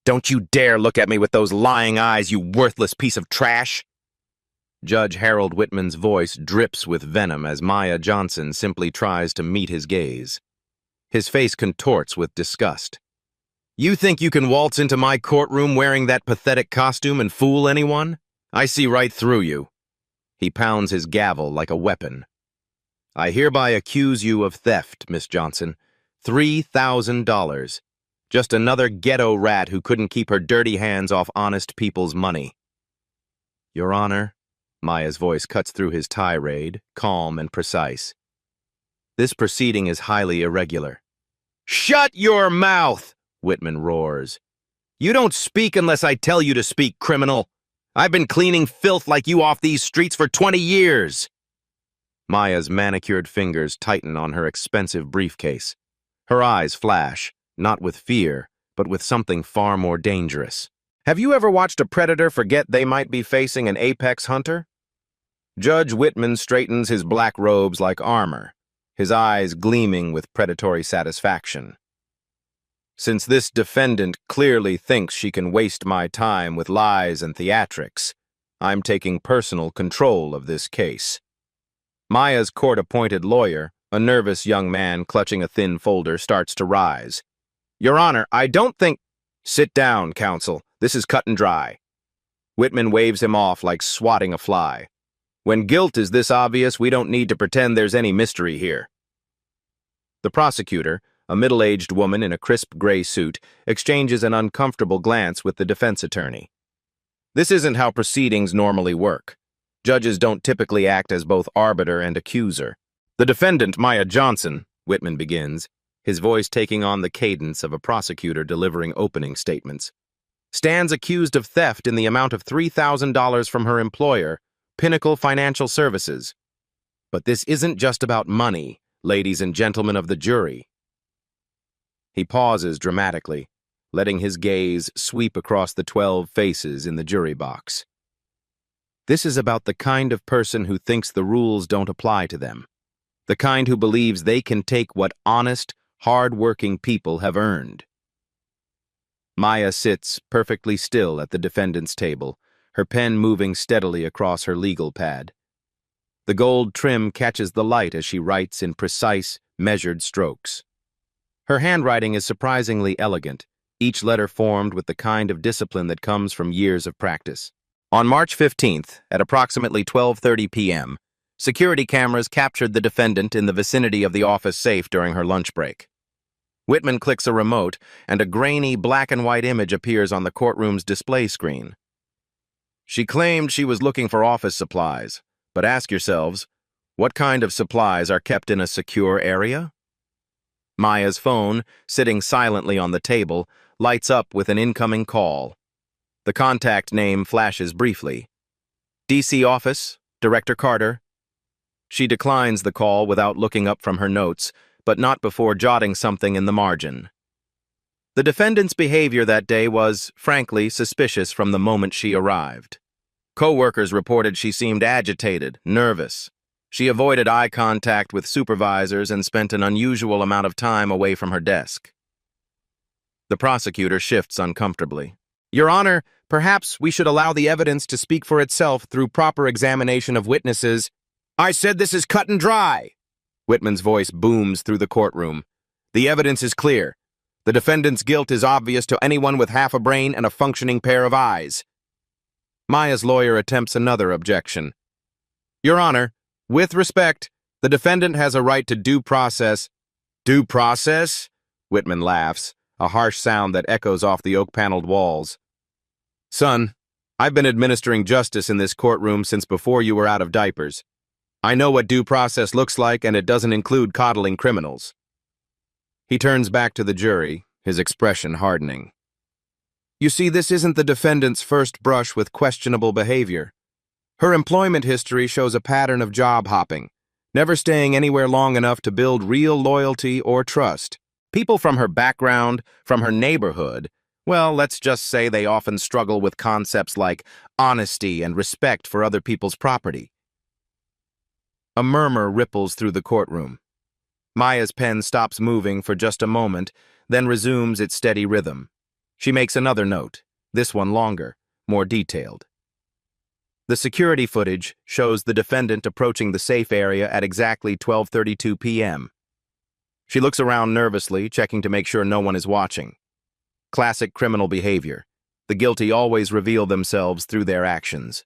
Don't you dare look at me with those lying eyes, you worthless piece of trash! Judge Harold Whitman's voice drips with venom as Maya Johnson simply tries to meet his gaze. His face contorts with disgust. You think you can waltz into my courtroom wearing that pathetic costume and fool anyone? I see right through you. He pounds his gavel like a weapon. I hereby accuse you of theft, Miss Johnson. $3,000. Just another ghetto rat who couldn't keep her dirty hands off honest people's money. Your Honor, Maya's voice cuts through his tirade, calm and precise. This proceeding is highly irregular. Shut your mouth! Whitman roars. You don't speak unless I tell you to speak, criminal. I've been cleaning filth like you off these streets for 20 years. Maya's manicured fingers tighten on her expensive briefcase. Her eyes flash, not with fear, but with something far more dangerous. Have you ever watched a predator forget they might be facing an apex hunter? Judge Whitman straightens his black robes like armor, his eyes gleaming with predatory satisfaction. Since this defendant clearly thinks she can waste my time with lies and theatrics, I'm taking personal control of this case. Maya's court-appointed lawyer, a nervous young man clutching a thin folder, starts to rise. Your Honor, I don't think— Sit down, counsel. This is cut and dry. Whitman waves him off like swatting a fly. When guilt is this obvious, we don't need to pretend there's any mystery here. The prosecutor, a middle-aged woman in a crisp gray suit, exchanges an uncomfortable glance with the defense attorney. This isn't how proceedings normally work. Judges don't typically act as both arbiter and accuser. The defendant, Maya Johnson, Whitman begins, his voice taking on the cadence of a prosecutor delivering opening statements, stands accused of theft in the amount of $3,000 from her employer, Pinnacle Financial Services. But this isn't just about money, ladies and gentlemen of the jury. He pauses dramatically, letting his gaze sweep across the 12 faces in the jury box. This is about the kind of person who thinks the rules don't apply to them, the kind who believes they can take what honest, hard-working people have earned. Maya sits perfectly still at the defendant's table, her pen moving steadily across her legal pad. The gold trim catches the light as she writes in precise, measured strokes. Her handwriting is surprisingly elegant, each letter formed with the kind of discipline that comes from years of practice. On March 15th, at approximately 12:30 p.m., security cameras captured the defendant in the vicinity of the office safe during her lunch break. Whitman clicks a remote, and a grainy black-and-white image appears on the courtroom's display screen. She claimed she was looking for office supplies, but ask yourselves, what kind of supplies are kept in a secure area? Maya's phone, sitting silently on the table, lights up with an incoming call. The contact name flashes briefly. DC office, Director Carter. She declines the call without looking up from her notes, but not before jotting something in the margin. The defendant's behavior that day was, frankly, suspicious from the moment she arrived. Co-workers reported she seemed agitated, nervous. She avoided eye contact with supervisors and spent an unusual amount of time away from her desk. The prosecutor shifts uncomfortably. Your Honor, perhaps we should allow the evidence to speak for itself through proper examination of witnesses. I said this is cut and dry! Whitman's voice booms through the courtroom. The evidence is clear. The defendant's guilt is obvious to anyone with half a brain and a functioning pair of eyes. Maya's lawyer attempts another objection. Your Honor, with respect, the defendant has a right to due process. Due process? Whitman laughs, a harsh sound that echoes off the oak-paneled walls. Son, I've been administering justice in this courtroom since before you were out of diapers. I know what due process looks like, and it doesn't include coddling criminals. He turns back to the jury, his expression hardening. You see, this isn't the defendant's first brush with questionable behavior. Her employment history shows a pattern of job hopping, never staying anywhere long enough to build real loyalty or trust. People from her background, from her neighborhood, well, let's just say they often struggle with concepts like honesty and respect for other people's property. A murmur ripples through the courtroom. Maya's pen stops moving for just a moment, then resumes its steady rhythm. She makes another note, this one longer, more detailed. The security footage shows the defendant approaching the safe area at exactly 12:32 p.m. She looks around nervously, checking to make sure no one is watching. Classic criminal behavior. The guilty always reveal themselves through their actions.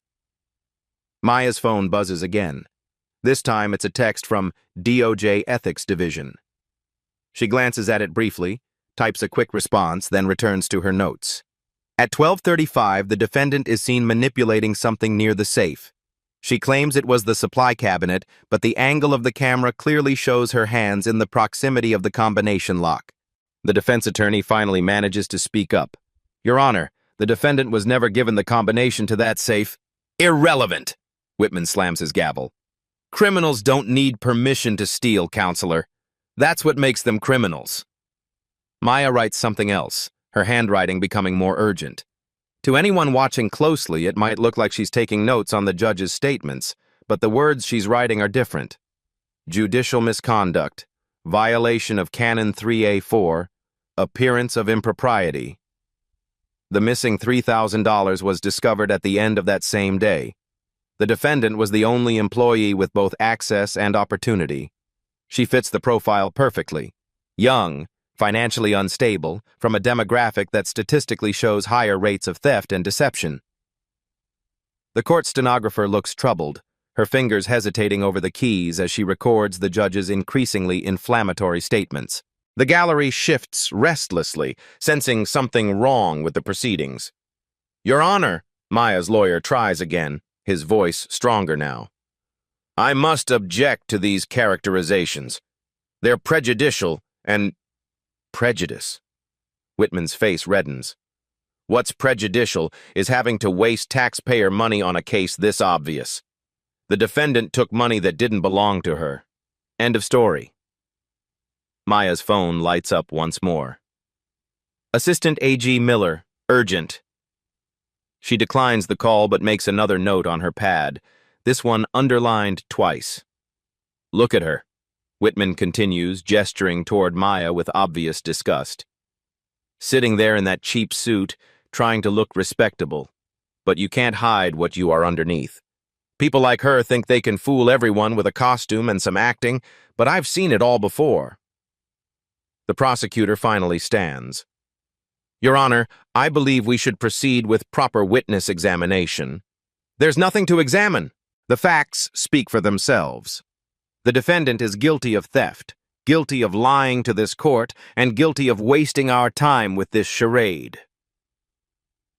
Maya's phone buzzes again. This time it's a text from DOJ Ethics Division. She glances at it briefly, types a quick response, then returns to her notes. At 12:35, the defendant is seen manipulating something near the safe. She claims it was the supply cabinet, but the angle of the camera clearly shows her hands in the proximity of the combination lock. The defense attorney finally manages to speak up. Your Honor, the defendant was never given the combination to that safe. Irrelevant! Whitman slams his gavel. Criminals don't need permission to steal, counselor. That's what makes them criminals. Maya writes something else, her handwriting becoming more urgent. To anyone watching closely, it might look like she's taking notes on the judge's statements, but the words she's writing are different. Judicial misconduct, violation of Canon 3A4, appearance of impropriety. The missing $3,000 was discovered at the end of that same day. The defendant was the only employee with both access and opportunity. She fits the profile perfectly. Young, financially unstable, from a demographic that statistically shows higher rates of theft and deception. The court stenographer looks troubled, her fingers hesitating over the keys as she records the judge's increasingly inflammatory statements. The gallery shifts restlessly, sensing something wrong with the proceedings. Your Honor, Maya's lawyer tries again, his voice stronger now. I must object to these characterizations. They're prejudicial and prejudice. Whitman's face reddens. What's prejudicial is having to waste taxpayer money on a case this obvious. The defendant took money that didn't belong to her. End of story. Maya's phone lights up once more. Assistant A.G. Miller, urgent. She declines the call but makes another note on her pad, this one underlined twice. Look at her. Whitman continues, gesturing toward Maya with obvious disgust. Sitting there in that cheap suit, trying to look respectable. But you can't hide what you are underneath. People like her think they can fool everyone with a costume and some acting, but I've seen it all before. The prosecutor finally stands. Your Honor, I believe we should proceed with proper witness examination. There's nothing to examine. The facts speak for themselves. The defendant is guilty of theft, guilty of lying to this court, and guilty of wasting our time with this charade.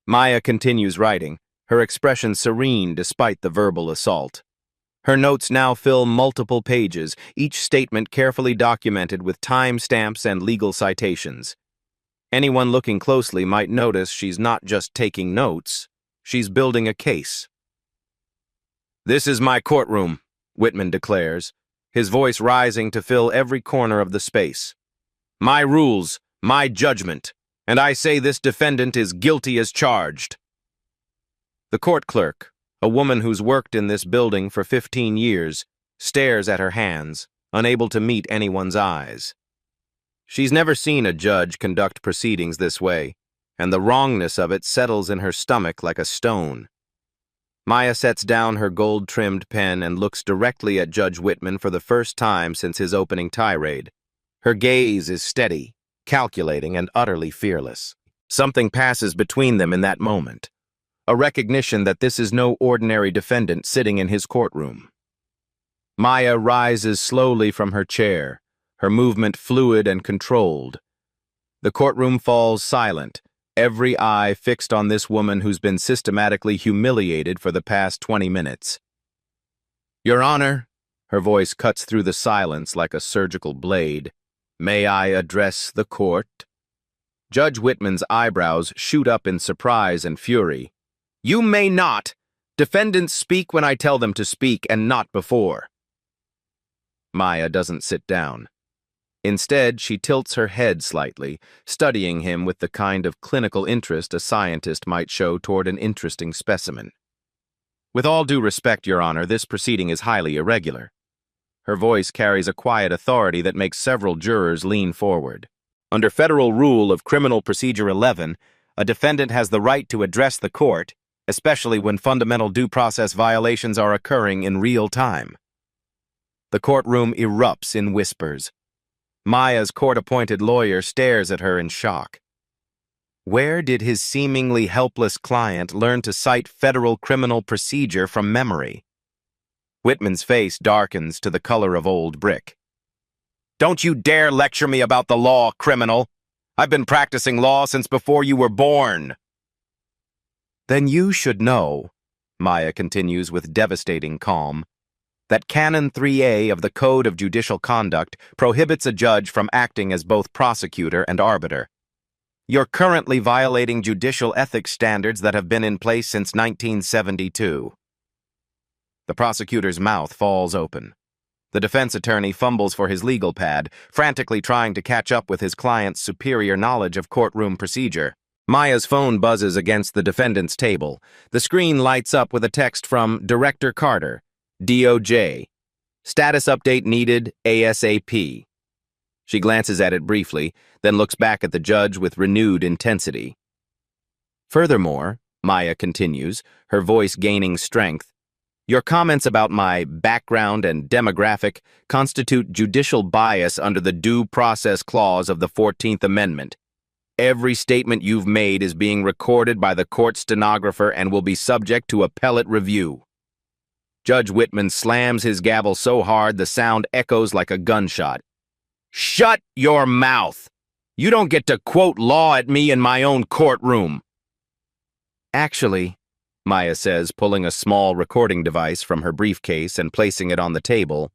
Maya continues writing, her expression serene despite the verbal assault. Her notes now fill multiple pages, each statement carefully documented with time-stamps and legal citations. Anyone looking closely might notice she's not just taking notes, she's building a case. This is my courtroom, Whitman declares, his voice rising to fill every corner of the space. My rules, my judgment, and I say this defendant is guilty as charged. The court clerk, a woman who's worked in this building for 15 years, stares at her hands, unable to meet anyone's eyes. She's never seen a judge conduct proceedings this way, and the wrongness of it settles in her stomach like a stone. Maya sets down her gold-trimmed pen and looks directly at Judge Whitman for the first time since his opening tirade. Her gaze is steady, calculating, and utterly fearless. Something passes between them in that moment, a recognition that this is no ordinary defendant sitting in his courtroom. Maya rises slowly from her chair, her movement fluid and controlled. The courtroom falls silent, every eye fixed on this woman who's been systematically humiliated for the past 20 minutes. Your Honor, her voice cuts through the silence like a surgical blade. May I address the court? Judge Whitman's eyebrows shoot up in surprise and fury. You may not. Defendants speak when I tell them to speak and not before. Maya doesn't sit down. Instead, she tilts her head slightly, studying him with the kind of clinical interest a scientist might show toward an interesting specimen. With all due respect, Your Honor, this proceeding is highly irregular. Her voice carries a quiet authority that makes several jurors lean forward. Under Federal Rule of Criminal Procedure 11, A defendant has the right to address the court, especially when fundamental due process violations are occurring in real time. The courtroom erupts in whispers. Maya's court-appointed lawyer stares at her in shock. Where did his seemingly helpless client learn to cite federal criminal procedure from memory? Whitman's face darkens to the color of old brick. "Don't you dare lecture me about the law, criminal! I've been practicing law since before you were born." "Then you should know," Maya continues with devastating calm, "that Canon 3A of the Code of Judicial Conduct prohibits a judge from acting as both prosecutor and arbiter. You're currently violating judicial ethics standards that have been in place since 1972. The prosecutor's mouth falls open. The defense attorney fumbles for his legal pad, frantically trying to catch up with his client's superior knowledge of courtroom procedure. Maya's phone buzzes against the defendant's table. The screen lights up with a text from Director Carter, DOJ. "Status update needed ASAP." She glances at it briefly, then looks back at the judge with renewed intensity. "Furthermore," Maya continues, her voice gaining strength, "your comments about my background and demographic constitute judicial bias under the Due Process Clause of the 14th Amendment. Every statement you've made is being recorded by the court stenographer and will be subject to appellate review." Judge Whitman slams his gavel so hard the sound echoes like a gunshot. "Shut your mouth! You don't get to quote law at me in my own courtroom." "Actually," Maya says, pulling a small recording device from her briefcase and placing it on the table,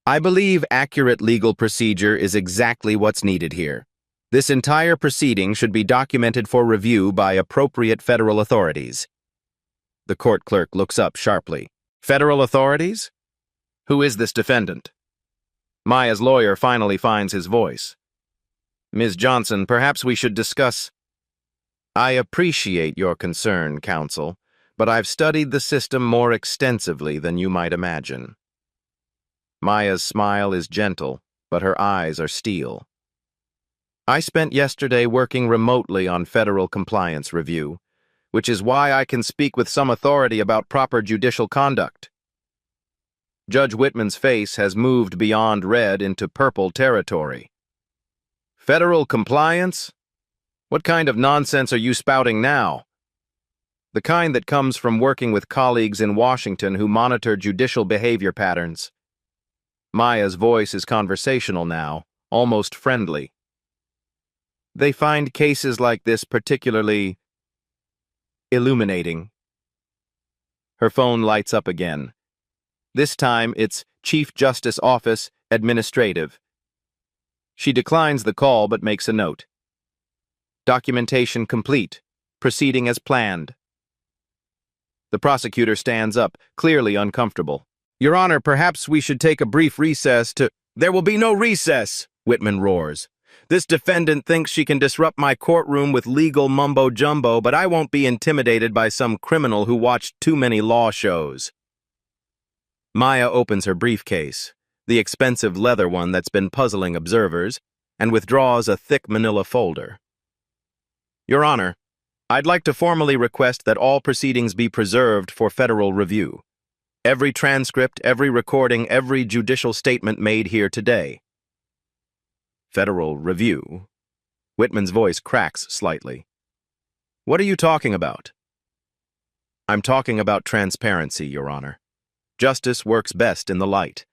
"I believe accurate legal procedure is exactly what's needed here. This entire proceeding should be documented for review by appropriate federal authorities." The court clerk looks up sharply. "Federal authorities? Who is this defendant?" Maya's lawyer finally finds his voice. "Ms. Johnson, perhaps we should discuss—" "I appreciate your concern, counsel, but I've studied the system more extensively than you might imagine." Maya's smile is gentle, but her eyes are steel. "I spent yesterday working remotely on federal compliance review, which is why I can speak with some authority about proper judicial conduct." Judge Whitman's face has moved beyond red into purple territory. "Federal compliance? What kind of nonsense are you spouting now?" "The kind that comes from working with colleagues in Washington who monitor judicial behavior patterns." Maya's voice is conversational now, almost friendly. "They find cases like this particularly illuminating." Her phone lights up again. This time it's Chief Justice Office, Administrative. She declines the call but makes a note. "Documentation complete. Proceeding as planned." The prosecutor stands up, clearly uncomfortable. "Your Honor, perhaps we should take a brief recess to—" "There will be no recess," Whitman roars. "This defendant thinks she can disrupt my courtroom with legal mumbo-jumbo, but I won't be intimidated by some criminal who watched too many law shows." Maya opens her briefcase, the expensive leather one that's been puzzling observers, and withdraws a thick manila folder. "Your Honor, I'd like to formally request that all proceedings be preserved for federal review. Every transcript, every recording, every judicial statement made here today." "Federal review?" Whitman's voice cracks slightly. "What are you talking about?" "I'm talking about transparency, Your Honor. Justice works best in the light."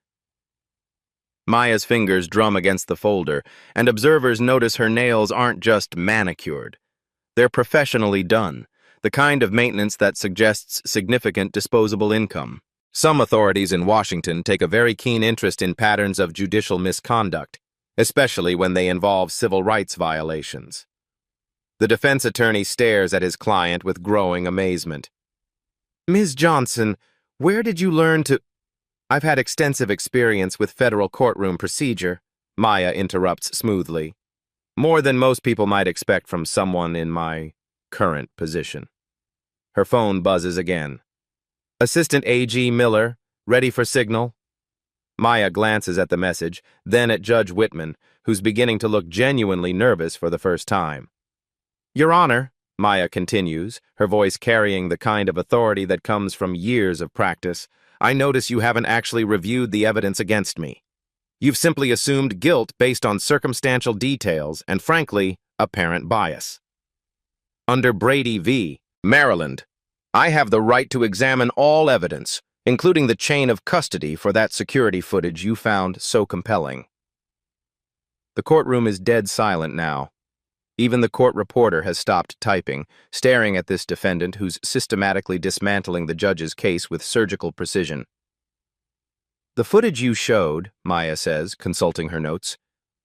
Maya's fingers drum against the folder, and observers notice her nails aren't just manicured. They're professionally done, the kind of maintenance that suggests significant disposable income. Some authorities in Washington take a very keen interest in patterns of judicial misconduct, especially when they involve civil rights violations. The defense attorney stares at his client with growing amazement. "Ms. Johnson, where did you learn to—" "I've had extensive experience with federal courtroom procedure," Maya interrupts smoothly. "More than most people might expect from someone in my current position." Her phone buzzes again. "Assistant A.G. Miller, ready for signal?" Maya glances at the message, then at Judge Whitman, who's beginning to look genuinely nervous for the first time. Your Honor, Maya continues, her voice carrying the kind of authority that comes from years of practice, I notice you haven't actually reviewed the evidence against me. You've simply assumed guilt based on circumstantial details and, frankly, apparent bias. Under Brady v. Maryland, I have the right to examine all evidence, including the chain of custody for that security footage you found so compelling. The courtroom is dead silent now. Even the court reporter has stopped typing, staring at this defendant who's systematically dismantling the judge's case with surgical precision. The footage you showed, Maya says, consulting her notes,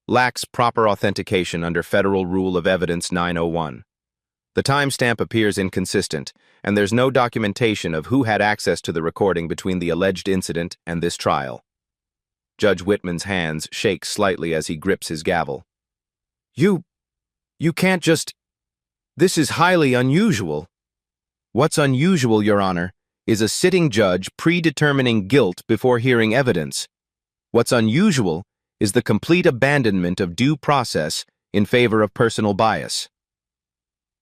lacks proper authentication under Federal Rule of Evidence 901. The timestamp appears inconsistent, and there's no documentation of who had access to the recording between the alleged incident and this trial. Judge Whitman's hands shake slightly as he grips his gavel. You can't just... This is highly unusual. What's unusual, Your Honor, is a sitting judge predetermining guilt before hearing evidence. What's unusual is the complete abandonment of due process in favor of personal bias.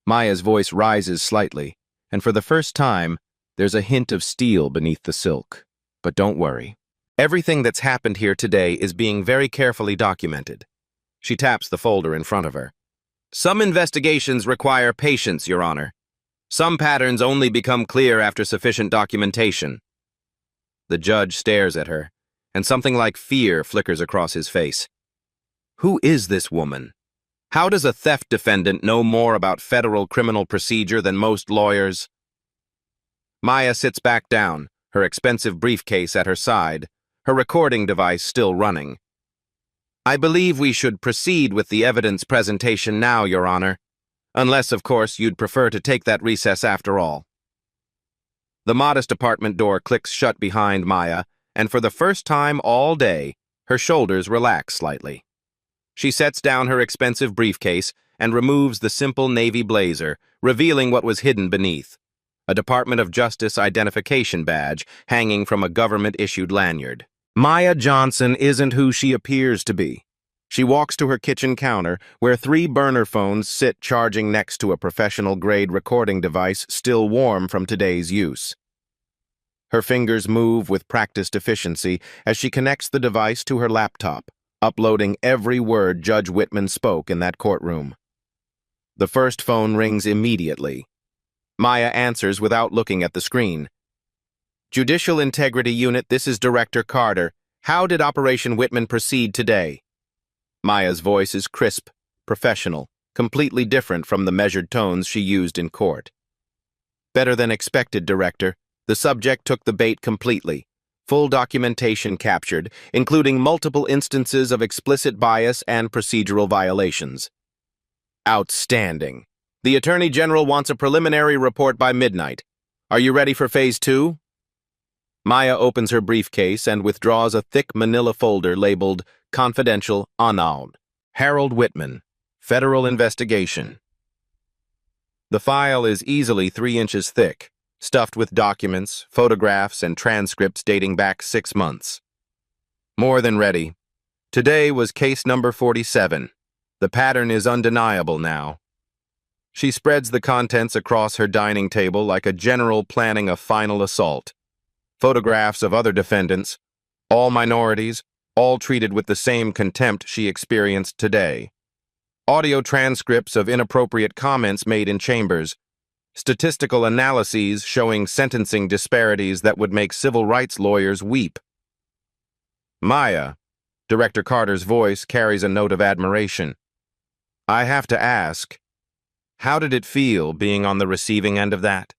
Maya's voice rises slightly, and for the first time, there's a hint of steel beneath the silk. But don't worry. Everything that's happened here today is being very carefully documented. She taps the folder in front of her. Some investigations require patience, Your Honor. Some patterns only become clear after sufficient documentation. The judge stares at her, and something like fear flickers across his face. Who is this woman? How does a theft defendant know more about federal criminal procedure than most lawyers? Maya sits back down, her expensive briefcase at her side, her recording device still running. I believe we should proceed with the evidence presentation now, Your Honor. Unless, of course, you'd prefer to take that recess after all. The modest apartment door clicks shut behind Maya, and for the first time all day, her shoulders relax slightly. She sets down her expensive briefcase and removes the simple navy blazer, revealing what was hidden beneath, a Department of Justice identification badge hanging from a government-issued lanyard. Maya Johnson isn't who she appears to be. She walks to her kitchen counter, where 3 burner phones sit charging next to a professional-grade recording device still warm from today's use. Her fingers move with practiced efficiency as she connects the device to her laptop, uploading every word Judge Whitman spoke in that courtroom. The first phone rings immediately. Maya answers without looking at the screen. Judicial Integrity Unit, this is Director Carter. How did Operation Whitman proceed today? Maya's voice is crisp, professional, completely different from the measured tones she used in court. Better than expected, Director. The subject took the bait completely. Full documentation captured, including multiple instances of explicit bias and procedural violations. Outstanding. The Attorney General wants a preliminary report by midnight. Are you ready for Phase 2? Maya opens her briefcase and withdraws a thick manila folder labeled Confidential Unknown. Harold Whitman, Federal Investigation. The file is easily 3 inches thick, stuffed with documents, photographs, and transcripts dating back 6 months. More than ready. Today was case number 47. The pattern is undeniable now. She spreads the contents across her dining table like a general planning a final assault. Photographs of other defendants, all minorities, all treated with the same contempt she experienced today. Audio transcripts of inappropriate comments made in chambers. Statistical analyses showing sentencing disparities that would make civil rights lawyers weep. Maya, Director Carter's voice carries a note of admiration. I have to ask, how did it feel being on the receiving end of that?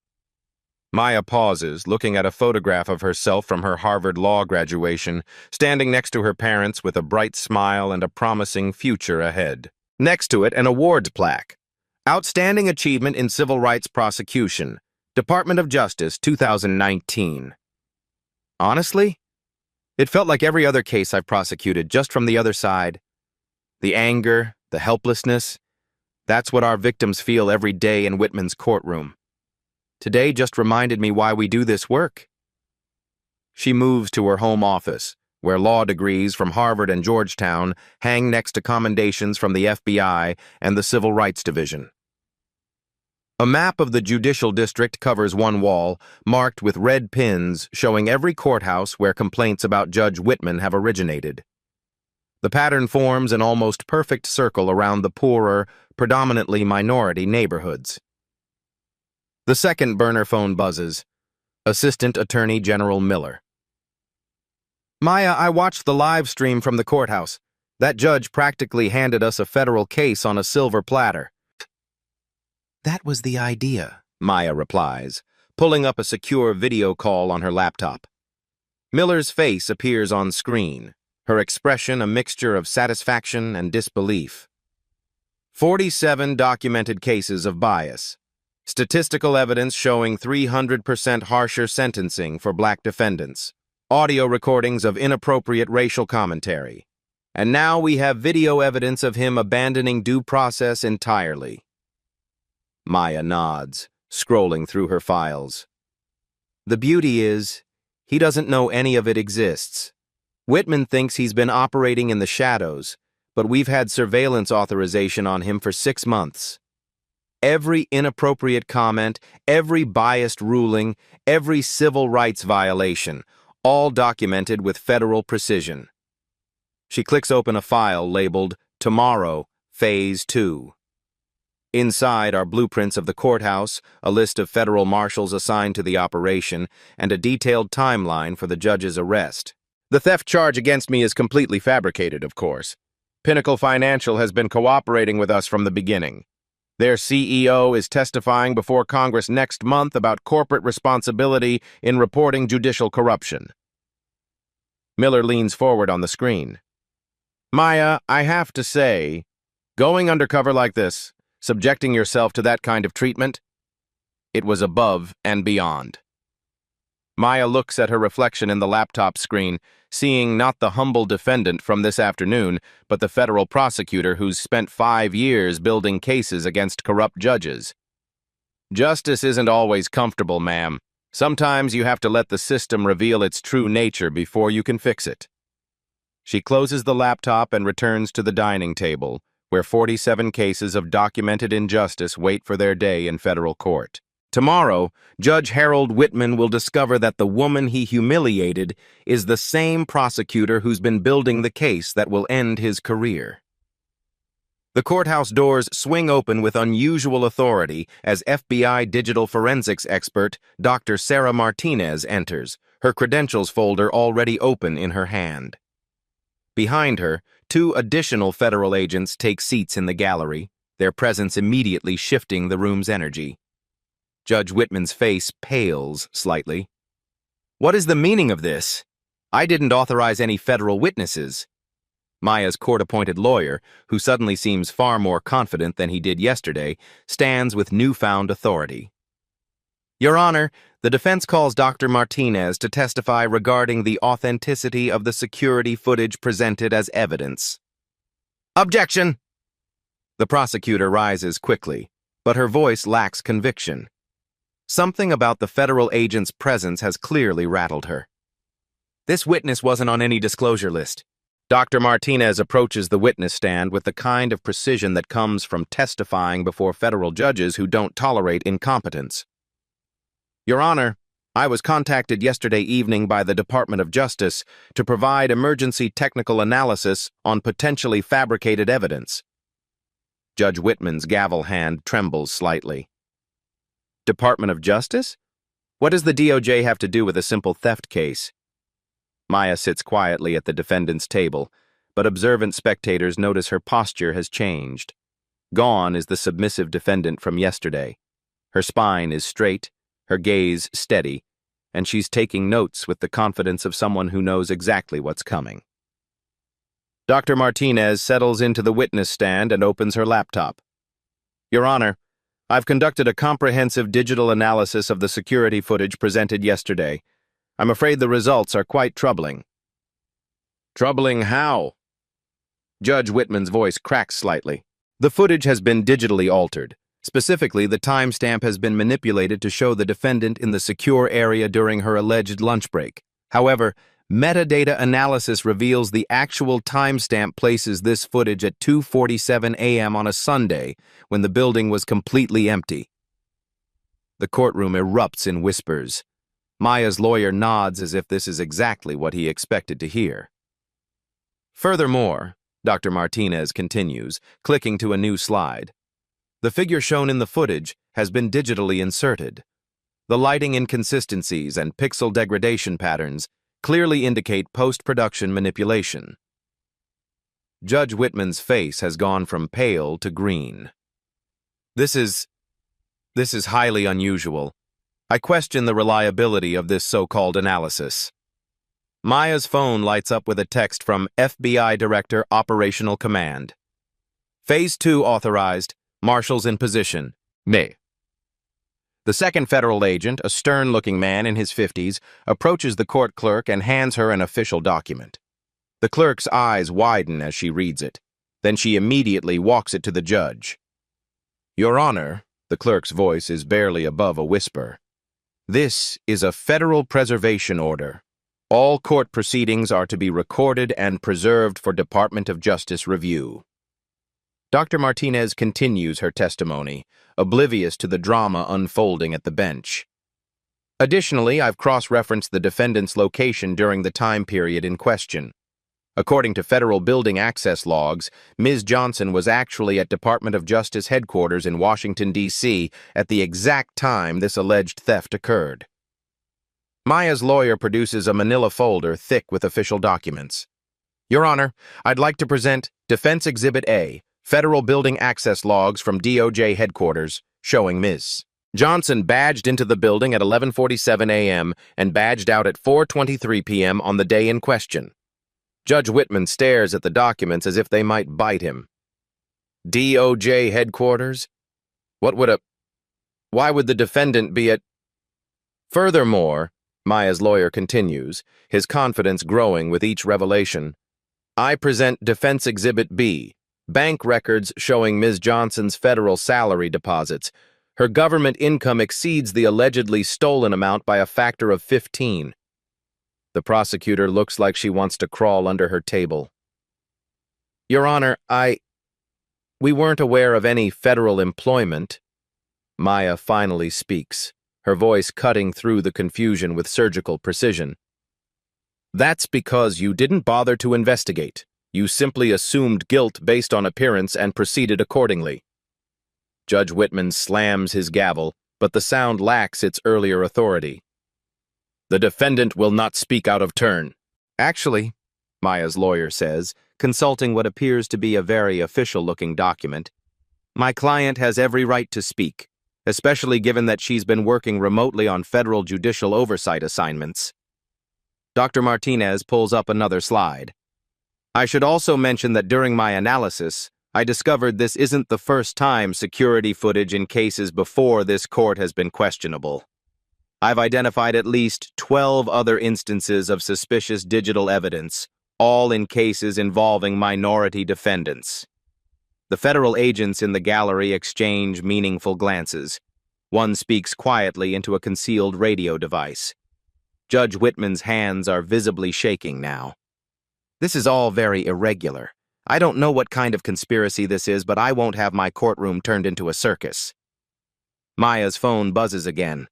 Maya pauses, looking at a photograph of herself from her Harvard Law graduation, standing next to her parents with a bright smile and a promising future ahead. Next to it, an awards plaque. Outstanding Achievement in Civil Rights Prosecution, Department of Justice, 2019. Honestly, it felt like every other case I've prosecuted, just from the other side. The anger, the helplessness, that's what our victims feel every day in Whitman's courtroom. Today just reminded me why we do this work. She moves to her home office, where law degrees from Harvard and Georgetown hang next to commendations from the FBI and the Civil Rights Division. A map of the judicial district covers one wall, marked with red pins showing every courthouse where complaints about Judge Whitman have originated. The pattern forms an almost perfect circle around the poorer, predominantly minority neighborhoods. The second burner phone buzzes. Assistant Attorney General Miller. Maya, I watched the live stream from the courthouse. That judge practically handed us a federal case on a silver platter. That was the idea, Maya replies, pulling up a secure video call on her laptop. Miller's face appears on screen, her expression a mixture of satisfaction and disbelief. 47 documented cases of bias. Statistical evidence showing 300% harsher sentencing for black defendants. Audio recordings of inappropriate racial commentary. And now we have video evidence of him abandoning due process entirely. Maya nods, scrolling through her files. The beauty is, he doesn't know any of it exists. Whitman thinks he's been operating in the shadows, but we've had surveillance authorization on him for 6 months. Every inappropriate comment, every biased ruling, every civil rights violation, all documented with federal precision. She clicks open a file labeled Tomorrow, Phase 2. Inside are blueprints of the courthouse, a list of federal marshals assigned to the operation, and a detailed timeline for the judge's arrest. The theft charge against me is completely fabricated, of course. Pinnacle Financial has been cooperating with us from the beginning. Their CEO is testifying before Congress next month about corporate responsibility in reporting judicial corruption. Miller leans forward on the screen. Maya, I have to say, going undercover like this, subjecting yourself to that kind of treatment, it was above and beyond. Maya looks at her reflection in the laptop screen, seeing not the humble defendant from this afternoon, but the federal prosecutor who's spent 5 years building cases against corrupt judges. Justice isn't always comfortable, ma'am. Sometimes you have to let the system reveal its true nature before you can fix it. She closes the laptop and returns to the dining table, where 47 cases of documented injustice wait for their day in federal court. Tomorrow, Judge Harold Whitman will discover that the woman he humiliated is the same prosecutor who's been building the case that will end his career. The courthouse doors swing open with unusual authority as FBI digital forensics expert Dr. Sarah Martinez enters, her credentials folder already open in her hand. Behind her, 2 additional federal agents take seats in the gallery, their presence immediately shifting the room's energy. Judge Whitman's face pales slightly. What is the meaning of this? I didn't authorize any federal witnesses. Maya's court-appointed lawyer, who suddenly seems far more confident than he did yesterday, stands with newfound authority. Your Honor, the defense calls Dr. Martinez to testify regarding the authenticity of the security footage presented as evidence. Objection! The prosecutor rises quickly, but her voice lacks conviction. Something about the federal agent's presence has clearly rattled her. This witness wasn't on any disclosure list. Dr. Martinez approaches the witness stand with the kind of precision that comes from testifying before federal judges who don't tolerate incompetence. Your Honor, I was contacted yesterday evening by the Department of Justice to provide emergency technical analysis on potentially fabricated evidence. Judge Whitman's gavel hand trembles slightly. Department of Justice? What does the DOJ have to do with a simple theft case? Maya sits quietly at the defendant's table, but observant spectators notice her posture has changed. Gone is the submissive defendant from yesterday. Her spine is straight, her gaze steady, and she's taking notes with the confidence of someone who knows exactly what's coming. Dr. Martinez settles into the witness stand and opens her laptop. Your Honor, I've conducted a comprehensive digital analysis of the security footage presented yesterday. I'm afraid the results are quite troubling. Troubling how? Judge Whitman's voice cracks slightly. The footage has been digitally altered. Specifically, the timestamp has been manipulated to show the defendant in the secure area during her alleged lunch break. However, metadata analysis reveals the actual timestamp places this footage at 2:47 a.m. on a Sunday, when the building was completely empty. The courtroom erupts in whispers. Maya's lawyer nods as if this is exactly what he expected to hear. Furthermore, Dr. Martinez continues, clicking to a new slide, the figure shown in the footage has been digitally inserted. The lighting inconsistencies and pixel degradation patterns clearly indicate post-production manipulation. Judge Whitman's face has gone from pale to green. This is highly unusual. I question the reliability of this so-called analysis. Maya's phone lights up with a text from FBI Director Operational Command. Phase 2 authorized. Marshals in position. May. The second federal agent, a stern-looking man in his 50s, approaches the court clerk and hands her an official document. The clerk's eyes widen as she reads it. Then she immediately walks it to the judge. Your Honor, the clerk's voice is barely above a whisper. This is a federal preservation order. All court proceedings are to be recorded and preserved for Department of Justice review. Dr. Martinez continues her testimony, oblivious to the drama unfolding at the bench. Additionally, I've cross-referenced the defendant's location during the time period in question. According to federal building access logs, Ms. Johnson was actually at Department of Justice headquarters in Washington, D.C. at the exact time this alleged theft occurred. Maya's lawyer produces a manila folder thick with official documents. Your Honor, I'd like to present Defense Exhibit A, Federal Building Access Logs from DOJ headquarters, showing Ms. Johnson badged into the building at 11:47 a.m. and badged out at 4:23 p.m. on the day in question. Judge Whitman stares at the documents as if they might bite him. DOJ headquarters? Why would the defendant be at... Furthermore, Maya's lawyer continues, his confidence growing with each revelation, I present Defense Exhibit B, bank records showing Ms. Johnson's federal salary deposits. Her government income exceeds the allegedly stolen amount by a factor of 15. The prosecutor looks like she wants to crawl under her table. Your Honor, we weren't aware of any federal employment. Maya finally speaks, her voice cutting through the confusion with surgical precision. That's because you didn't bother to investigate. You simply assumed guilt based on appearance and proceeded accordingly. Judge Whitman slams his gavel, but the sound lacks its earlier authority. The defendant will not speak out of turn. Actually, Maya's lawyer says, consulting what appears to be a very official-looking document, my client has every right to speak, especially given that she's been working remotely on federal judicial oversight assignments. Dr. Martinez pulls up another slide. I should also mention that during my analysis, I discovered this isn't the first time security footage in cases before this court has been questionable. I've identified at least 12 other instances of suspicious digital evidence, all in cases involving minority defendants. The federal agents in the gallery exchange meaningful glances. One speaks quietly into a concealed radio device. Judge Whitman's hands are visibly shaking now. This is all very irregular. I don't know what kind of conspiracy this is, but I won't have my courtroom turned into a circus. Maya's phone buzzes again.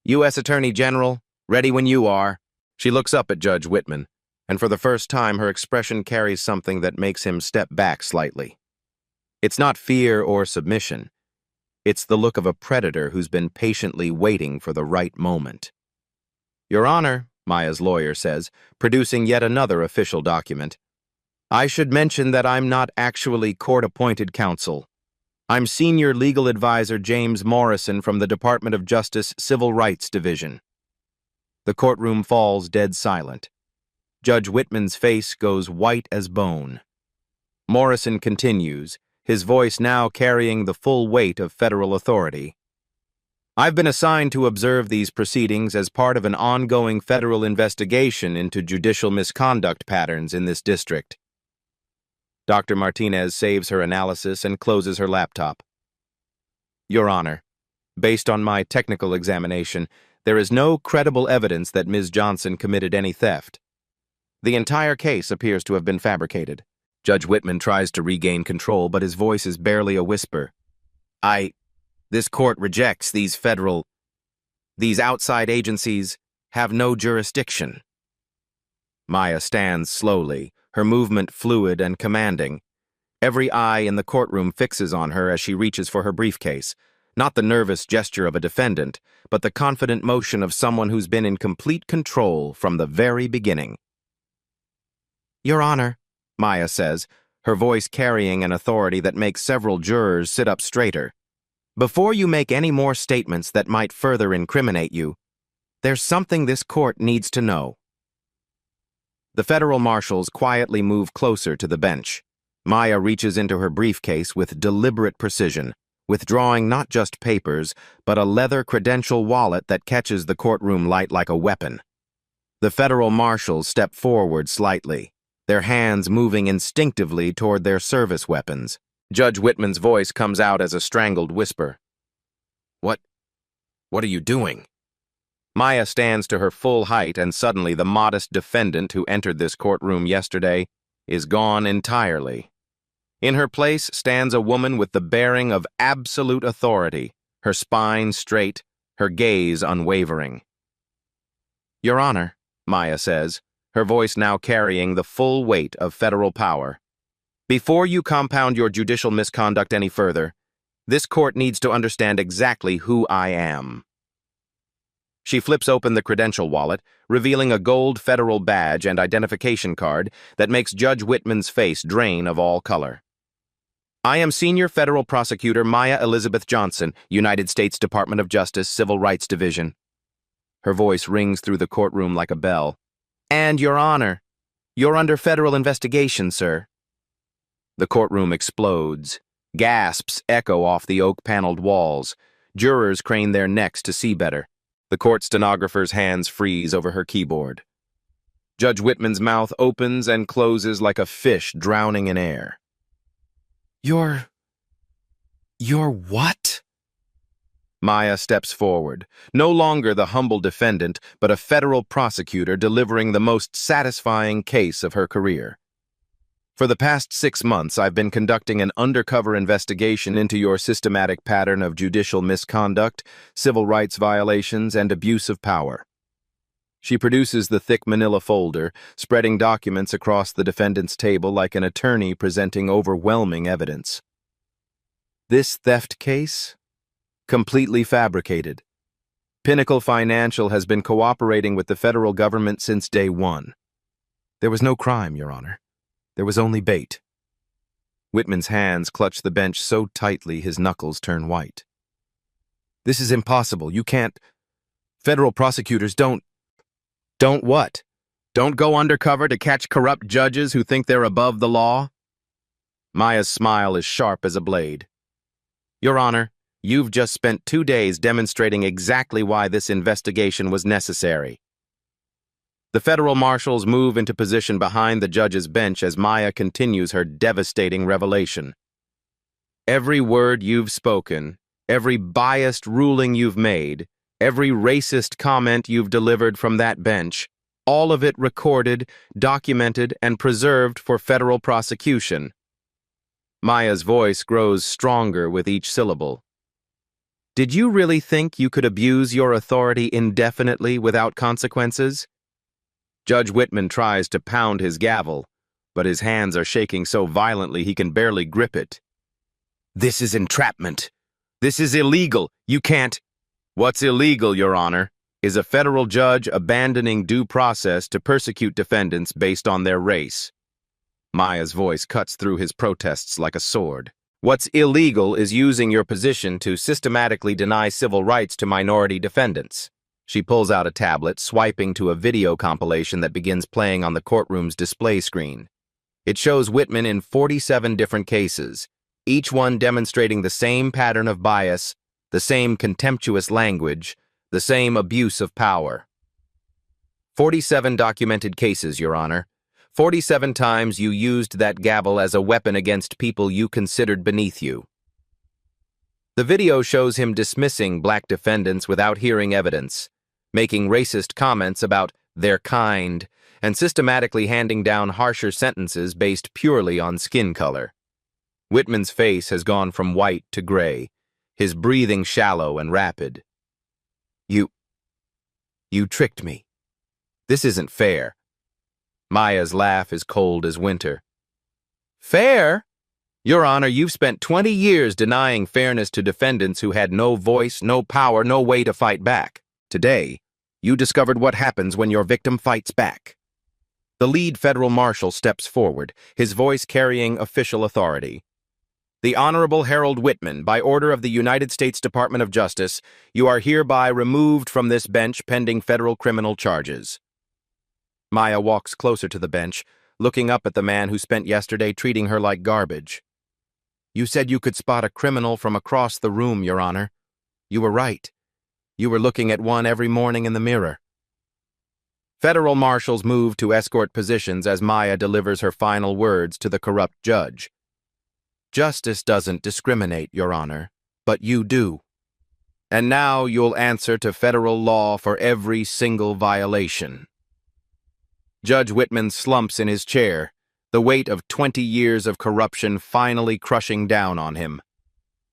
U.S. Attorney General, ready when you are. She looks up at Judge Whitman, and for the first time her expression carries something that makes him step back slightly. It's not fear or submission. It's the look of a predator who's been patiently waiting for the right moment. Your Honor, Maya's lawyer says, producing yet another official document, I should mention that I'm not actually court-appointed counsel. I'm Senior Legal Advisor James Morrison from the Department of Justice Civil Rights Division. The courtroom falls dead silent. Judge Whitman's face goes white as bone. Morrison continues, his voice now carrying the full weight of federal authority. I've been assigned to observe these proceedings as part of an ongoing federal investigation into judicial misconduct patterns in this district. Dr. Martinez saves her analysis and closes her laptop. Your Honor, based on my technical examination, there is no credible evidence that Ms. Johnson committed any theft. The entire case appears to have been fabricated. Judge Whitman tries to regain control, but his voice is barely a whisper. This court rejects these federal These outside agencies have no jurisdiction. Maya stands slowly, her movement fluid and commanding. Every eye in the courtroom fixes on her as she reaches for her briefcase, not the nervous gesture of a defendant, but the confident motion of someone who's been in complete control from the very beginning. "Your Honor," Maya says, her voice carrying an authority that makes several jurors sit up straighter. "Before you make any more statements that might further incriminate you, there's something this court needs to know." The federal marshals quietly move closer to the bench. Maya reaches into her briefcase with deliberate precision, withdrawing not just papers, but a leather credential wallet that catches the courtroom light like a weapon. The federal marshals step forward slightly, their hands moving instinctively toward their service weapons. Judge Whitman's voice comes out as a strangled whisper. What are you doing?" Maya stands to her full height, and suddenly the modest defendant who entered this courtroom yesterday is gone entirely. In her place stands a woman with the bearing of absolute authority, her spine straight, her gaze unwavering. "Your Honor," Maya says, her voice now carrying the full weight of federal power, "before you compound your judicial misconduct any further, this court needs to understand exactly who I am." She flips open the credential wallet, revealing a gold federal badge and identification card that makes Judge Whitman's face drain of all color. "I am Senior Federal Prosecutor Maya Elizabeth Johnson, United States Department of Justice, Civil Rights Division." Her voice rings through the courtroom like a bell. "And, Your Honor, you're under federal investigation, sir." The courtroom explodes. Gasps echo off the oak-paneled walls. Jurors crane their necks to see better. The court stenographer's hands freeze over her keyboard. Judge Whitman's mouth opens and closes like a fish drowning in air. You're what?" Maya steps forward, no longer the humble defendant, but a federal prosecutor delivering the most satisfying case of her career. "For the past 6 months, I've been conducting an undercover investigation into your systematic pattern of judicial misconduct, civil rights violations, and abuse of power." She produces the thick manila folder, spreading documents across the defendant's table like an attorney presenting overwhelming evidence. "This theft case? Completely fabricated. Pinnacle Financial has been cooperating with the federal government since day one. There was no crime, Your Honor. There was only bait." Whitman's hands clutch the bench so tightly his knuckles turn white. "This is impossible. You can't. Federal prosecutors don't what? Don't go undercover to catch corrupt judges who think they're above the law?" Maya's smile is sharp as a blade. "Your Honor, you've just spent 2 days demonstrating exactly why this investigation was necessary." The federal marshals move into position behind the judge's bench as Maya continues her devastating revelation. "Every word you've spoken, every biased ruling you've made, every racist comment you've delivered from that bench, all of it recorded, documented, and preserved for federal prosecution." Maya's voice grows stronger with each syllable. "Did you really think you could abuse your authority indefinitely without consequences?" Judge Whitman tries to pound his gavel, but his hands are shaking so violently he can barely grip it. "This is entrapment. This is illegal. You can't—" "What's illegal, Your Honor, is a federal judge abandoning due process to persecute defendants based on their race." Maya's voice cuts through his protests like a sword. "What's illegal is using your position to systematically deny civil rights to minority defendants." She pulls out a tablet, swiping to a video compilation that begins playing on the courtroom's display screen. It shows Whitman in 47 different cases, each one demonstrating the same pattern of bias, the same contemptuous language, the same abuse of power. 47 documented cases, Your Honor. 47 times you used that gavel as a weapon against people you considered beneath you. The video shows him dismissing black defendants without hearing evidence, making racist comments about their kind, and systematically handing down harsher sentences based purely on skin color. Whitman's face has gone from white to gray, his breathing shallow and rapid. You tricked me. This isn't fair. Maya's laugh is cold as winter. Fair? Your Honor, you've spent 20 years denying fairness to defendants who had no voice, no power, no way to fight back. Today, you discovered what happens when your victim fights back. The lead federal marshal steps forward, his voice carrying official authority. The Honorable Harold Whitman, by order of the United States Department of Justice, you are hereby removed from this bench pending federal criminal charges. Maya walks closer to the bench, looking up at the man who spent yesterday treating her like garbage. You said you could spot a criminal from across the room, Your Honor. You were right. You were looking at one every morning in the mirror. Federal marshals move to escort positions as Maya delivers her final words to the corrupt judge. Justice doesn't discriminate, Your Honor, but you do. And now you'll answer to federal law for every single violation. Judge Whitman slumps in his chair, the weight of 20 years of corruption finally crushing down on him.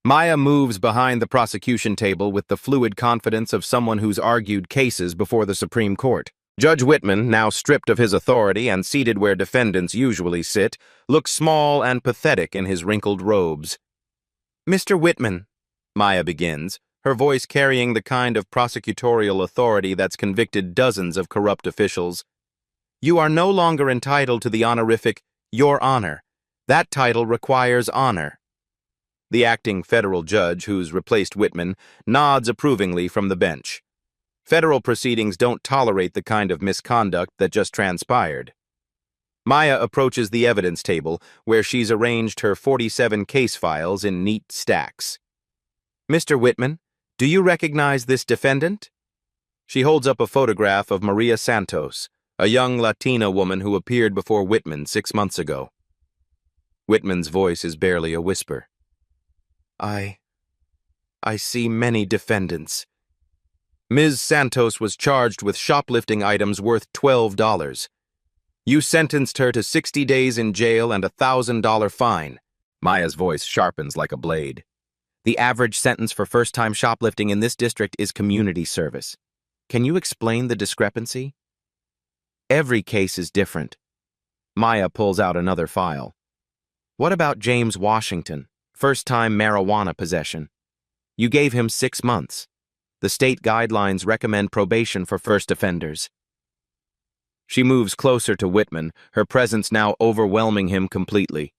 Maya moves behind the prosecution table with the fluid confidence of someone who's argued cases before the Supreme Court. Judge Whitman, now stripped of his authority and seated where defendants usually sit, looks small and pathetic in his wrinkled robes. Mr. Whitman, Maya begins, her voice carrying the kind of prosecutorial authority that's convicted dozens of corrupt officials. You are no longer entitled to the honorific, Your Honor. That title requires honor. The acting federal judge, who's replaced Whitman, nods approvingly from the bench. Federal proceedings don't tolerate the kind of misconduct that just transpired. Maya approaches the evidence table, where she's arranged her 47 case files in neat stacks. Mr. Whitman, do you recognize this defendant? She holds up a photograph of Maria Santos, a young Latina woman who appeared before Whitman 6 months ago. Whitman's voice is barely a whisper. I see many defendants. Ms. Santos was charged with shoplifting items worth $12. You sentenced her to 60 days in jail and a $1,000 fine. Maya's voice sharpens like a blade. The average sentence for first-time shoplifting in this district is community service. Can you explain the discrepancy? Every case is different. Maya pulls out another file. What about James Washington, first-time marijuana possession? You gave him 6 months. The state guidelines recommend probation for first offenders. She moves closer to Whitman, her presence now overwhelming him completely.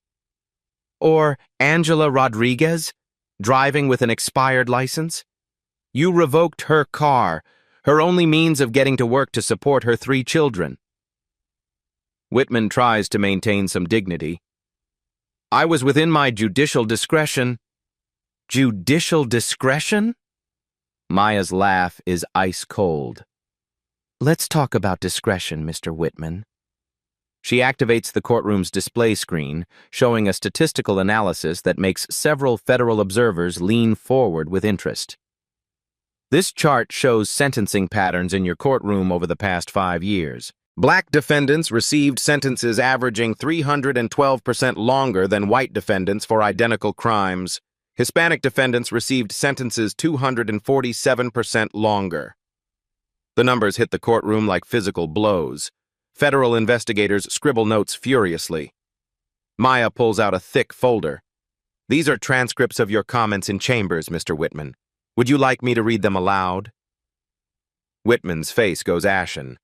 Or Angela Rodriguez, driving with an expired license? You revoked her car, her only means of getting to work to support her 3 children. Whitman tries to maintain some dignity. I was within my judicial discretion. Judicial discretion? Maya's laugh is ice cold. Let's talk about discretion, Mr. Whitman. She activates the courtroom's display screen, showing a statistical analysis that makes several federal observers lean forward with interest. This chart shows sentencing patterns in your courtroom over the past 5 years. Black defendants received sentences averaging 312% longer than white defendants for identical crimes. Hispanic defendants received sentences 247% longer. The numbers hit the courtroom like physical blows. Federal investigators scribble notes furiously. Maya pulls out a thick folder. These are transcripts of your comments in chambers, Mr. Whitman. Would you like me to read them aloud? Whitman's face goes ashen.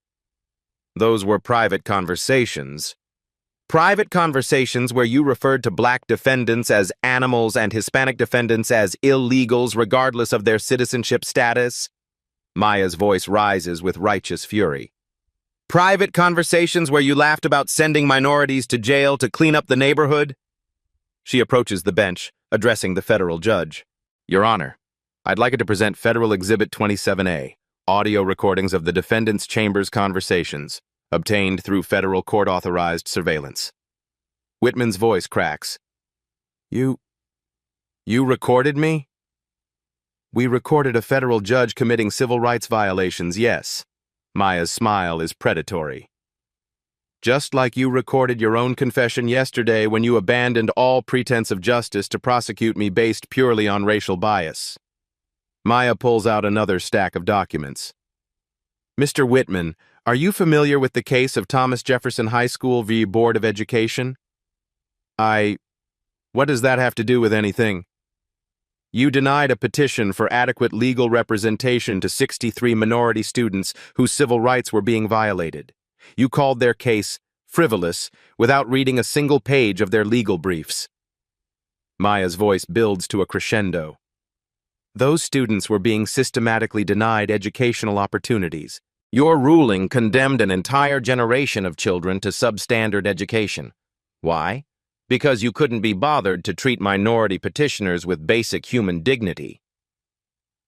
Those were private conversations. Private conversations where you referred to black defendants as animals and Hispanic defendants as illegals regardless of their citizenship status? Maya's voice rises with righteous fury. Private conversations where you laughed about sending minorities to jail to clean up the neighborhood? She approaches the bench, addressing the federal judge. Your Honor, I'd like it to present Federal Exhibit 27A, audio recordings of the defendant's chamber's conversations, obtained through federal court-authorized surveillance. Whitman's voice cracks. You recorded me? We recorded a federal judge committing civil rights violations, yes. Maya's smile is predatory. Just like you recorded your own confession yesterday when you abandoned all pretense of justice to prosecute me based purely on racial bias. Maya pulls out another stack of documents. Mr. Whitman, are you familiar with the case of Thomas Jefferson High School v. Board of Education? What does that have to do with anything? You denied a petition for adequate legal representation to 63 minority students whose civil rights were being violated. You called their case frivolous without reading a single page of their legal briefs. Maya's voice builds to a crescendo. Those students were being systematically denied educational opportunities. Your ruling condemned an entire generation of children to substandard education. Why? Because you couldn't be bothered to treat minority petitioners with basic human dignity.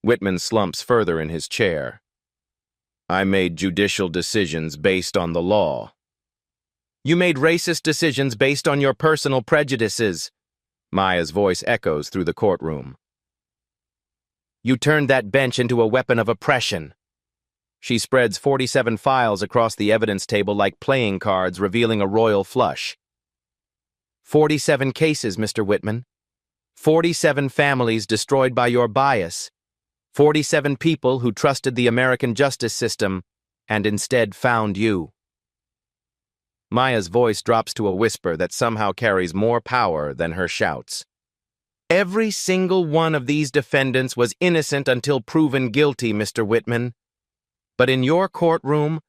Whitman slumps further in his chair. I made judicial decisions based on the law. You made racist decisions based on your personal prejudices. Maya's voice echoes through the courtroom. You turned that bench into a weapon of oppression. She spreads 47 files across the evidence table like playing cards, revealing a royal flush. 47 cases, Mr. Whitman. 47 families destroyed by your bias. 47 people who trusted the American justice system and instead found you. Maya's voice drops to a whisper that somehow carries more power than her shouts. Every single one of these defendants was innocent until proven guilty, Mr. Whitman. But in your courtroom,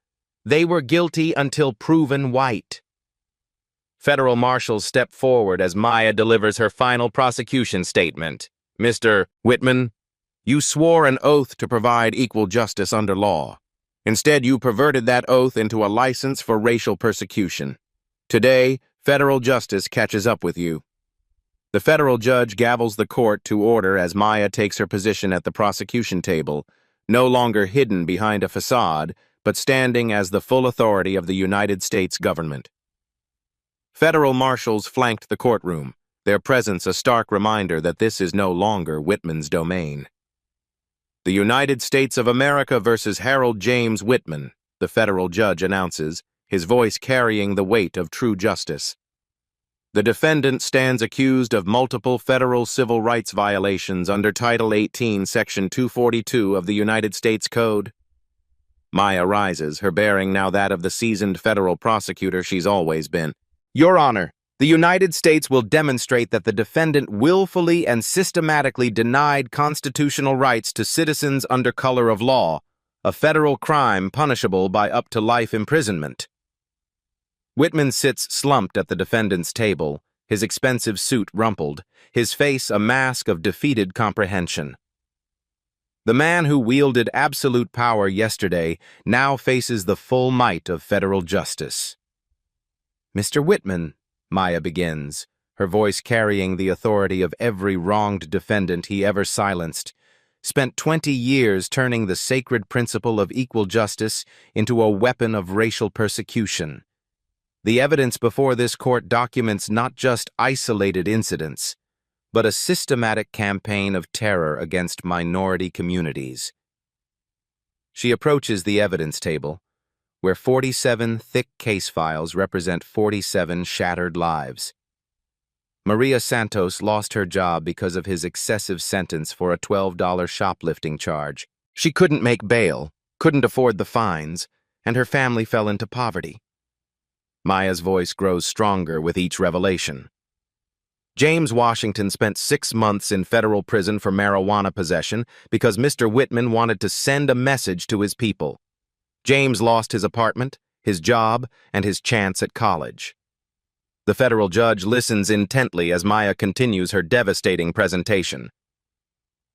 they were guilty until proven white. Federal marshals step forward as Maya delivers her final prosecution statement. Mr. Whitman, you swore an oath to provide equal justice under law. Instead, you perverted that oath into a license for racial persecution. Today, federal justice catches up with you. The federal judge gavels the court to order as Maya takes her position at the prosecution table, no longer hidden behind a facade, but standing as the full authority of the United States government. Federal marshals flanked the courtroom, their presence a stark reminder that this is no longer Whitman's domain. The United States of America versus Harold James Whitman, the federal judge announces, his voice carrying the weight of true justice. The defendant stands accused of multiple federal civil rights violations under Title 18, Section 242 of the United States Code. Maya rises, her bearing now that of the seasoned federal prosecutor she's always been. Your Honor, the United States will demonstrate that the defendant willfully and systematically denied constitutional rights to citizens under color of law, a federal crime punishable by up to life imprisonment. Whitman sits slumped at the defendant's table, his expensive suit rumpled, his face a mask of defeated comprehension. The man who wielded absolute power yesterday now faces the full might of federal justice. Mr. Whitman, Maya begins, her voice carrying the authority of every wronged defendant he ever silenced, spent 20 years turning the sacred principle of equal justice into a weapon of racial persecution. The evidence before this court documents not just isolated incidents, but a systematic campaign of terror against minority communities. She approaches the evidence table, where 47 thick case files represent 47 shattered lives. Maria Santos lost her job because of his excessive sentence for a $12 shoplifting charge. She couldn't make bail, couldn't afford the fines, and her family fell into poverty. Maya's voice grows stronger with each revelation. James Washington spent 6 months in federal prison for marijuana possession because Mr. Whitman wanted to send a message to his people. James lost his apartment, his job, and his chance at college. The federal judge listens intently as Maya continues her devastating presentation.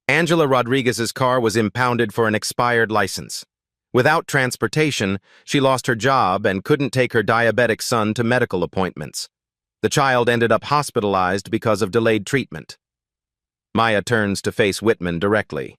Angela Rodriguez's car was impounded for an expired license. Without transportation, she lost her job and couldn't take her diabetic son to medical appointments. The child ended up hospitalized because of delayed treatment. Maya turns to face Whitman directly.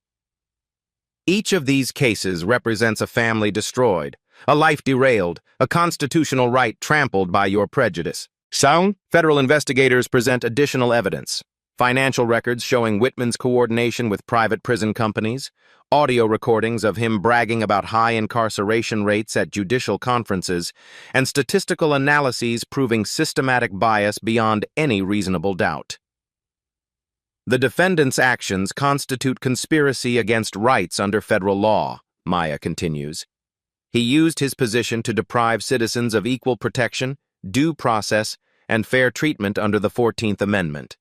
Each of these cases represents a family destroyed, a life derailed, a constitutional right trampled by your prejudice. Sound? Federal investigators present additional evidence. Financial records showing Whitman's coordination with private prison companies, audio recordings of him bragging about high incarceration rates at judicial conferences, and statistical analyses proving systematic bias beyond any reasonable doubt. The defendant's actions constitute conspiracy against rights under federal law, Maya continues. He used his position to deprive citizens of equal protection, due process, and fair treatment under the 14th Amendment.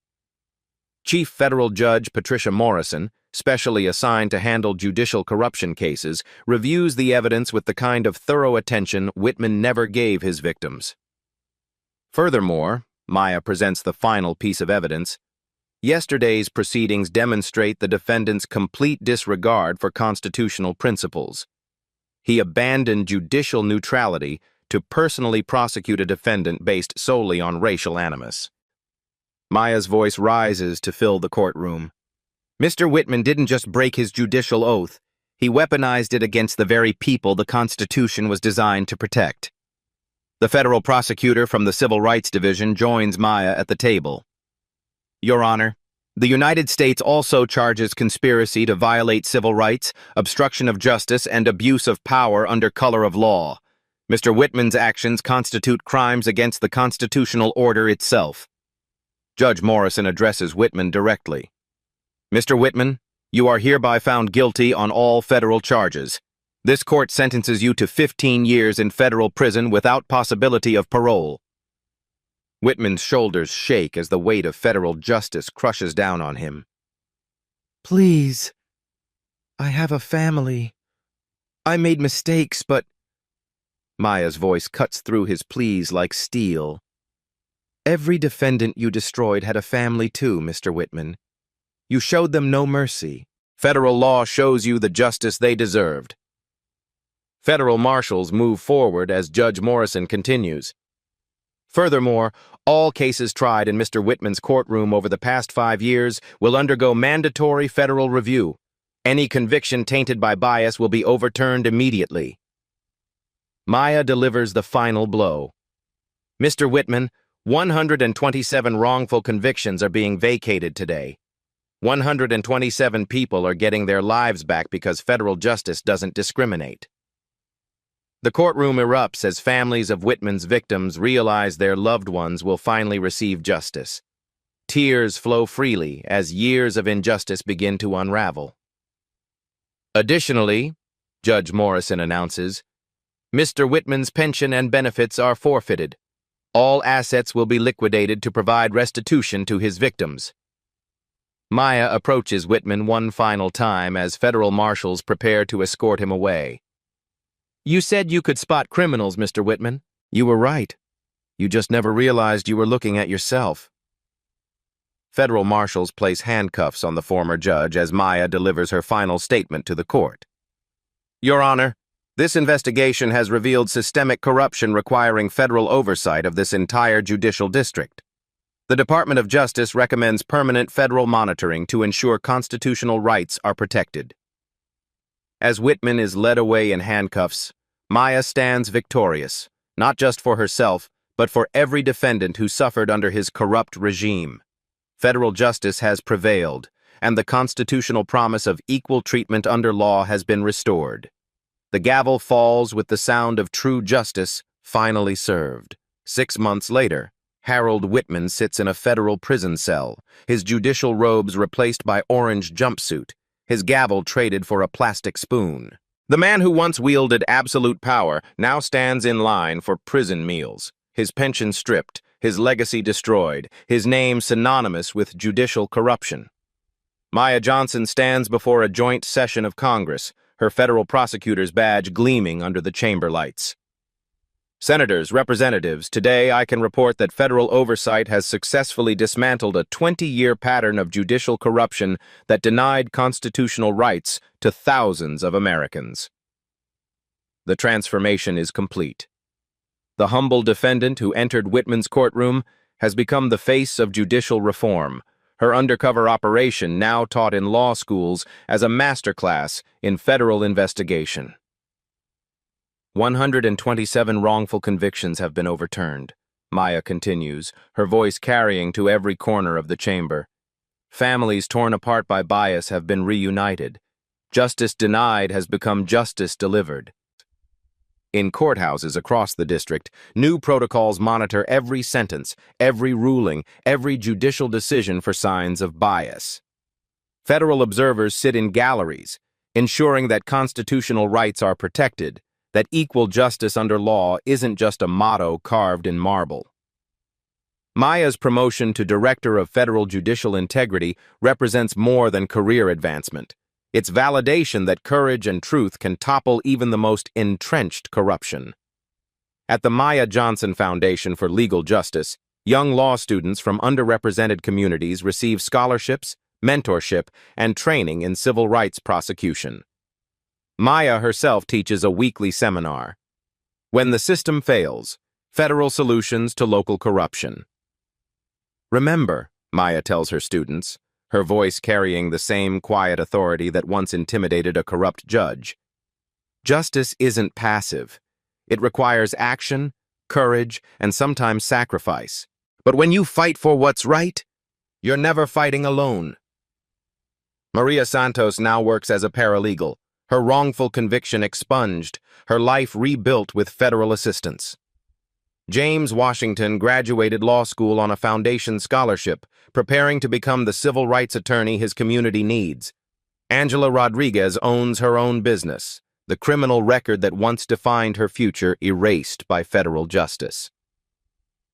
Chief Federal Judge Patricia Morrison, specially assigned to handle judicial corruption cases, reviews the evidence with the kind of thorough attention Whitman never gave his victims. Furthermore, Maya presents the final piece of evidence. Yesterday's proceedings demonstrate the defendant's complete disregard for constitutional principles. He abandoned judicial neutrality to personally prosecute a defendant based solely on racial animus. Maya's voice rises to fill the courtroom. Mr. Whitman didn't just break his judicial oath, he weaponized it against the very people the Constitution was designed to protect. The federal prosecutor from the Civil Rights Division joins Maya at the table. Your Honor, the United States also charges conspiracy to violate civil rights, obstruction of justice, and abuse of power under color of law. Mr. Whitman's actions constitute crimes against the constitutional order itself. Judge Morrison addresses Whitman directly. Mr. Whitman, you are hereby found guilty on all federal charges. This court sentences you to 15 years in federal prison without possibility of parole. Whitman's shoulders shake as the weight of federal justice crushes down on him. Please, I have a family. I made mistakes, but... Maya's voice cuts through his pleas like steel. Every defendant you destroyed had a family too, Mr. Whitman. You showed them no mercy. Federal law shows you the justice they deserved. Federal marshals move forward as Judge Morrison continues. Furthermore, all cases tried in Mr. Whitman's courtroom over the past 5 years will undergo mandatory federal review. Any conviction tainted by bias will be overturned immediately. Maya delivers the final blow. Mr. Whitman, 127 wrongful convictions are being vacated today. 127 people are getting their lives back because federal justice doesn't discriminate. The courtroom erupts as families of Whitman's victims realize their loved ones will finally receive justice. Tears flow freely as years of injustice begin to unravel. Additionally, Judge Morrison announces, Mr. Whitman's pension and benefits are forfeited. All assets will be liquidated to provide restitution to his victims. Maya approaches Whitman one final time as federal marshals prepare to escort him away. You said you could spot criminals, Mr. Whitman. You were right. You just never realized you were looking at yourself. Federal marshals place handcuffs on the former judge as Maya delivers her final statement to the court. Your Honor, this investigation has revealed systemic corruption requiring federal oversight of this entire judicial district. The Department of Justice recommends permanent federal monitoring to ensure constitutional rights are protected. As Whitman is led away in handcuffs, Maya stands victorious, not just for herself, but for every defendant who suffered under his corrupt regime. Federal justice has prevailed, and the constitutional promise of equal treatment under law has been restored. The gavel falls with the sound of true justice finally served. 6 months later, Harold Whitman sits in a federal prison cell, his judicial robes replaced by orange jumpsuit, his gavel traded for a plastic spoon. The man who once wielded absolute power now stands in line for prison meals, his pension stripped, his legacy destroyed, his name synonymous with judicial corruption. Maya Johnson stands before a joint session of Congress, her federal prosecutor's badge gleaming under the chamber lights. Senators, representatives, today I can report that federal oversight has successfully dismantled a 20-year pattern of judicial corruption that denied constitutional rights to thousands of Americans. The transformation is complete. The humble defendant who entered Whitman's courtroom has become the face of judicial reform, her undercover operation now taught in law schools as a masterclass in federal investigation. 127 wrongful convictions have been overturned, Maya continues, her voice carrying to every corner of the chamber. Families torn apart by bias have been reunited. Justice denied has become justice delivered. In courthouses across the district, new protocols monitor every sentence, every ruling, every judicial decision for signs of bias. Federal observers sit in galleries, ensuring that constitutional rights are protected, that equal justice under law isn't just a motto carved in marble. Maya's promotion to Director of Federal Judicial Integrity represents more than career advancement. It's validation that courage and truth can topple even the most entrenched corruption. At the Maya Johnson Foundation for Legal Justice, young law students from underrepresented communities receive scholarships, mentorship, and training in civil rights prosecution. Maya herself teaches a weekly seminar, "When the System Fails: Federal Solutions to Local Corruption." Remember, Maya tells her students, her voice carrying the same quiet authority that once intimidated a corrupt judge. Justice isn't passive. It requires action, courage, and sometimes sacrifice. But when you fight for what's right, you're never fighting alone. Maria Santos now works as a paralegal, her wrongful conviction expunged, her life rebuilt with federal assistance. James Washington graduated law school on a foundation scholarship, preparing to become the civil rights attorney his community needs. Angela Rodriguez owns her own business, the criminal record that once defined her future erased by federal justice.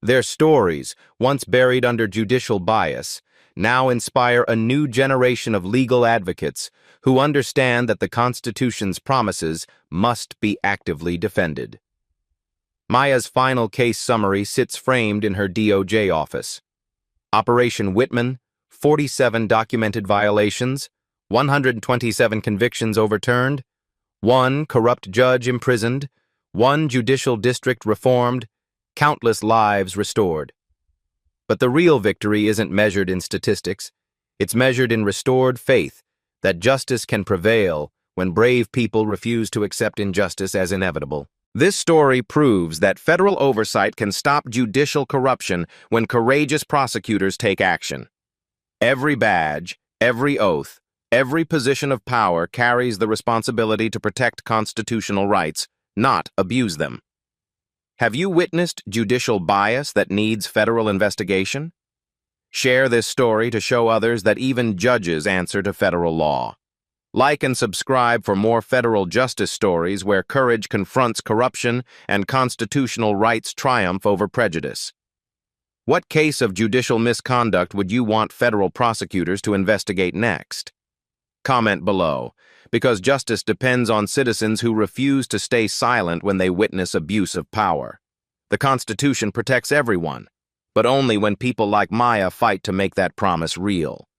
Their stories, once buried under judicial bias, now inspire a new generation of legal advocates who understand that the Constitution's promises must be actively defended. Maya's final case summary sits framed in her DOJ office. Operation Whitman, 47 documented violations, 127 convictions overturned, 1 corrupt judge imprisoned, 1 judicial district reformed, countless lives restored. But the real victory isn't measured in statistics. It's measured in restored faith that justice can prevail when brave people refuse to accept injustice as inevitable. This story proves that federal oversight can stop judicial corruption when courageous prosecutors take action. Every badge, every oath, every position of power carries the responsibility to protect constitutional rights, not abuse them. Have you witnessed judicial bias that needs federal investigation? Share this story to show others that even judges answer to federal law. Like and subscribe for more federal justice stories where courage confronts corruption and constitutional rights triumph over prejudice. What case of judicial misconduct would you want federal prosecutors to investigate next? Comment below, because justice depends on citizens who refuse to stay silent when they witness abuse of power. The Constitution protects everyone, but only when people like Maya fight to make that promise real.